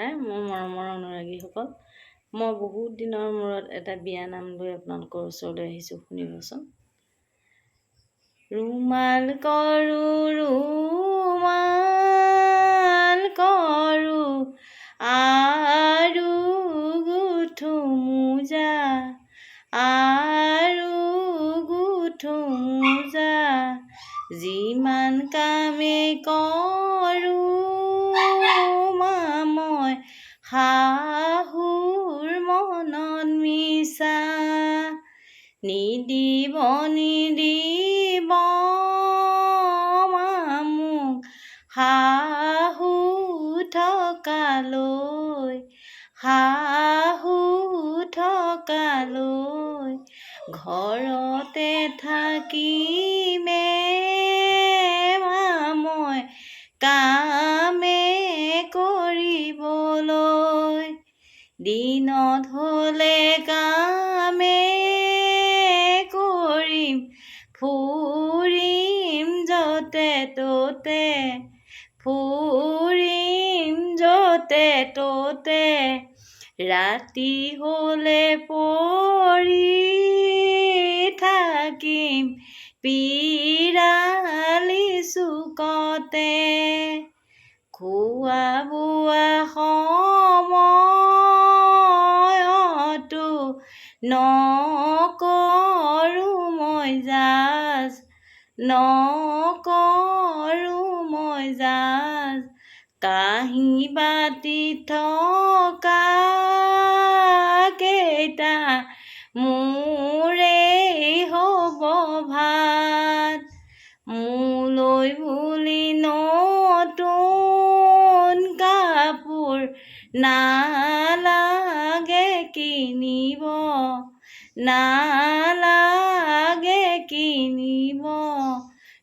নমস্কাৰ মোৰ মৰমৰ অনুৰাগীসকল মই বহুত দিনৰ মূৰত এটা বিয়া নাম লৈ আপোনালোকৰ ওচৰলৈ আহিছোঁ শুনিবচোন ৰুমাল কৰো আৰু গুঠো মোজা যিমান কামে কৰো মই শাহুৰ মনত মিছা নিদিব মোক শাহু থকালৈ ঘৰতে থাকিমে মই কামে কৰিবলৈ দিনত হ'লে কামে কৰিম ফুৰিম য'তে ত'তে ৰাতি হ'লে পৰি থাকিম পিৰালি চুকতে খোৱা বোৱা সময়তো নকৰো মই জাজ কাঁহী বাতি থকা কেইটা মোৰেই হ'ব ভাত মোলৈ বুলি নতুন কাপোৰ নালাগে কিনিব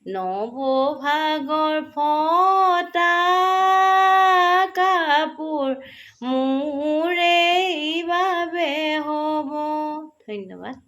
নৱভাগৰ ফটা কাপোৰ মোৰেই বাবে হ'ব। ধন্যবাদ।